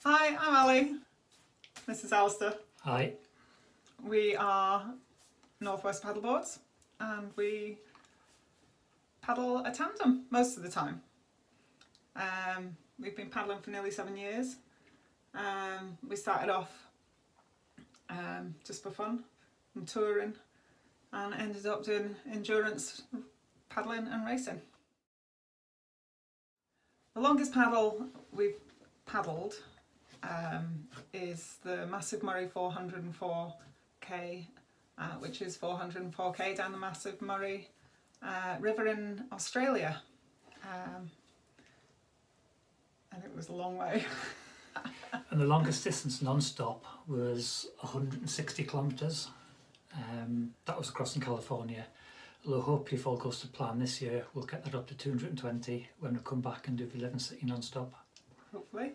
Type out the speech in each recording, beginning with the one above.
Hi, I'm Ali. This is Allistair. Hi. We are Northwest Paddleboards and we paddle a tandem most of the time. We've been paddling for nearly 7 years. We started off just for fun and touring and ended up doing endurance paddling and racing. The longest paddle we've paddled is the Massive Murray 404k, which is 404k down the Massive Murray River in Australia, and it was a long way. And the longest distance non-stop was 160 kilometres. That was across in California. Although hopefully if all goes to plan this year, we'll get that up to 220 when we come back and do the 11 city non-stop. Hopefully.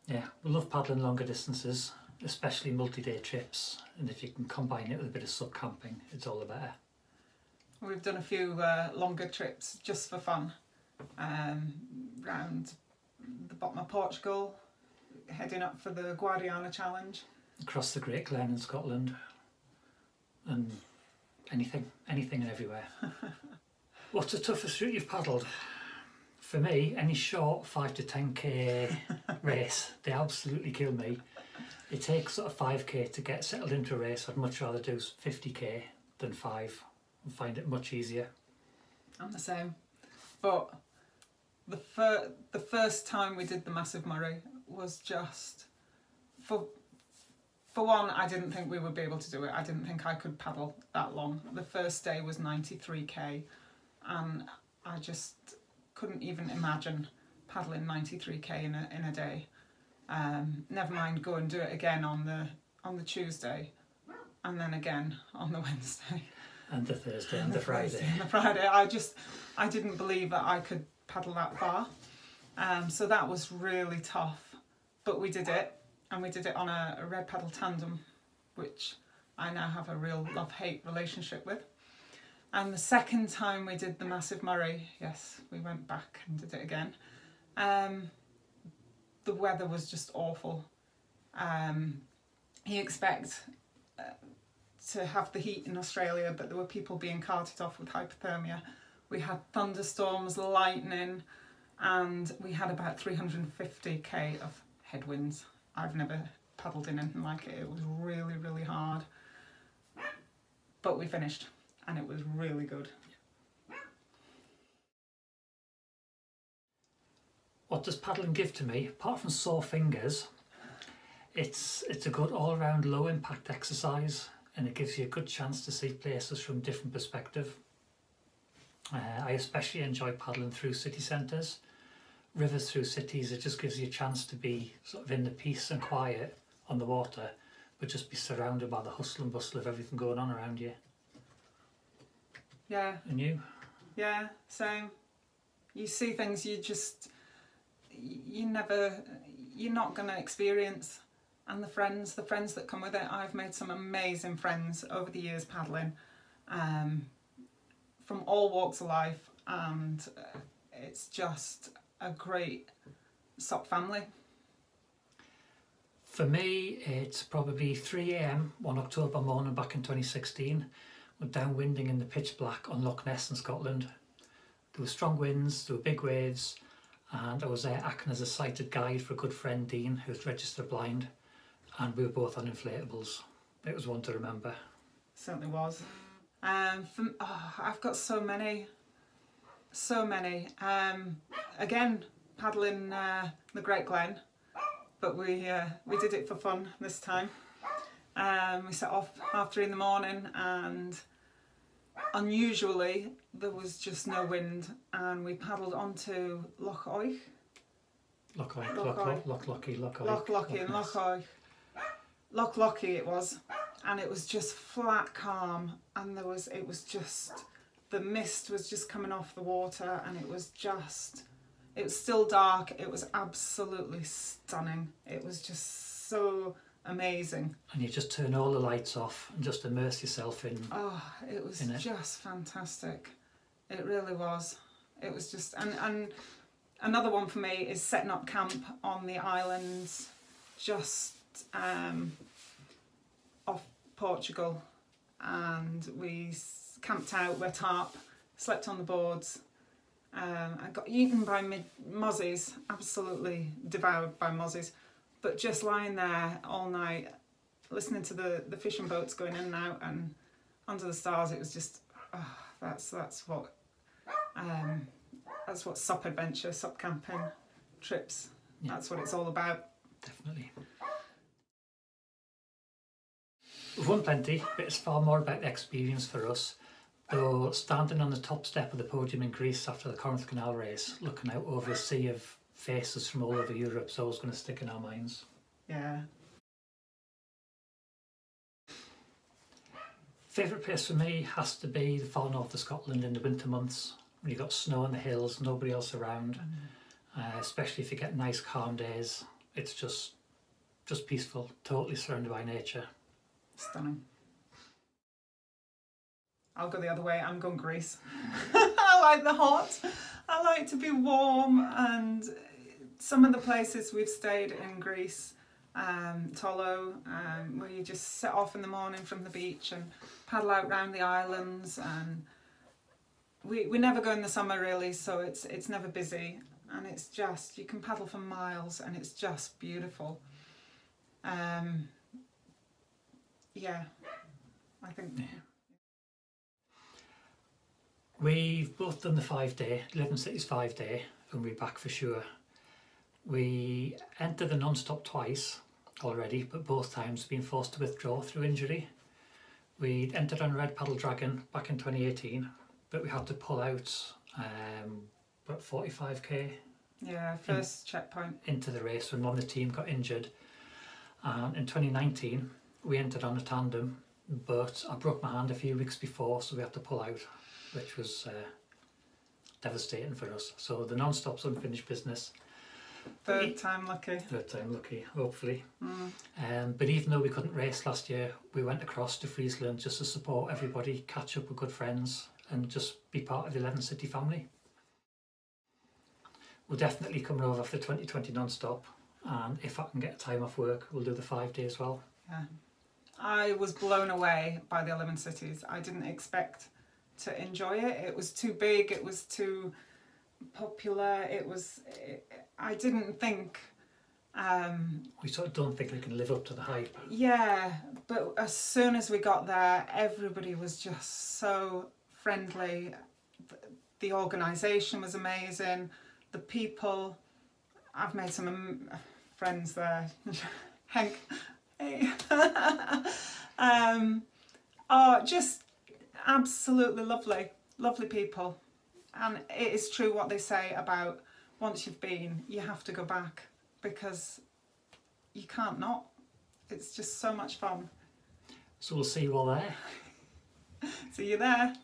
Yeah, we love paddling longer distances, especially multi-day trips, and if you can combine it with a bit of sub-camping, it's all the better. We've done a few longer trips just for fun, round the bottom of Portugal, heading up for the Guadiana Challenge. Across the Great Glen in Scotland, and anything and everywhere. What's the toughest route you've paddled? For me, any short 5 to 10k race, they absolutely kill me. It takes sort of 5k to get settled into a race. I'd much rather do 50k than 5 and find it much easier. I'm the same. But the first time we did the Massive Murray was just, for one, I didn't think we would be able to do it. I didn't think I could paddle that long. The first day was 93k and I just couldn't even imagine paddling 93k in a day. Never mind go and do it again on the Tuesday and then again on the Wednesday. And the Thursday and the Friday. And the Friday. I didn't believe that I could paddle that far. So that was really tough. But we did it, and we did it on a red paddle tandem, which I now have a real love-hate relationship with. And the second time we did the Massive Murray, yes, we went back and did it again. The weather was just awful. You expect to have the heat in Australia, but there were people being carted off with hypothermia. We had thunderstorms, lightning, and we had about 350k of headwinds. I've never paddled in anything like it. It was really, really hard. But we finished, and it was really good. What does paddling give to me? Apart from sore fingers, it's a good all-round low-impact exercise, and it gives you a good chance to see places from different perspective. I especially enjoy paddling through city centres. Rivers through cities, it just gives you a chance to be sort of in the peace and quiet on the water, but just be surrounded by the hustle and bustle of everything going on around you. Yeah. And you? Yeah, same. You see things you're not going to experience. And the friends that come with it, I've made some amazing friends over the years paddling, from all walks of life, and it's just a great SUP family. For me, it's probably 3 AM one October morning back in 2016. We're downwinding in the pitch black on Loch Ness in Scotland. There were strong winds, there were big waves, and I was there acting as a sighted guide for a good friend Dean, who's registered blind, and we were both on inflatables. It was one to remember. Certainly was. I've got so many. Again, paddling the Great Glen, but we did it for fun this time. We set off 3:30 in the morning, and unusually there was just no wind, and we paddled onto Loch Lochy it was, and it was just flat calm, and the mist was just coming off the water, and it was still dark. It was absolutely stunning. It was just so amazing. And you just turn all the lights off and just immerse yourself in. Oh, it was just fantastic. It really was. It was just, and Another one for me is setting up camp on the islands just off Portugal, and we camped out with a tarp, slept on the boards. I got eaten by mozzies, absolutely devoured by mozzies, but just lying there all night, listening to the fishing boats going in and out and under the stars, it was just, that's what SUP adventure, SUP camping trips, that's what it's all about. Definitely. We've won plenty, but it's far more about the experience for us. Though standing on the top step of the podium in Greece after the Corinth Canal race, looking out over a sea of faces from all over Europe, is always going to stick in our minds. Yeah. Favourite place for me has to be the far north of Scotland in the winter months, when you've got snow on the hills, nobody else around, especially if you get nice calm days. It's just peaceful, totally surrounded by nature. Stunning. I'll go the other way, I'm going Greece. I like the hot, I like to be warm, and some of the places we've stayed in Greece, Tolo, where you just set off in the morning from the beach and paddle out round the islands, and we never go in the summer really, so it's never busy, and it's just, you can paddle for miles and it's just beautiful. Yeah, I think... Yeah. We've both done the 5-day, 11 cities 5-day, and we're back for sure. We entered the non-stop twice already, but both times been forced to withdraw through injury. We entered on Red Paddle Dragon back in 2018, but we had to pull out about 45k. Yeah, first checkpoint. Into the race when one of the team got injured. And in 2019, we entered on a tandem, but I broke my hand a few weeks before, so we had to pull out, which was devastating for us. So the non-stop's unfinished business. Third time lucky. Third time lucky, hopefully. But even though we couldn't race last year, we went across to Friesland just to support everybody, catch up with good friends, and just be part of the 11 city family. We'll definitely come over for the 2020 non-stop, and if I can get time off work, we'll do the 5-day as well. Yeah, I was blown away by the 11 cities. I didn't expect to enjoy it. It was too big, it was too popular, I didn't think... we sort of don't think we can live up to the hype. Yeah, but as soon as we got there, everybody was just so friendly. The organisation was amazing. The people, I've made some friends there. Hank, hey. Oh, just absolutely lovely, lovely people. And it is true what they say about once you've been, you have to go back, because you can't not. It's just so much fun. So we'll see you all there. See you there.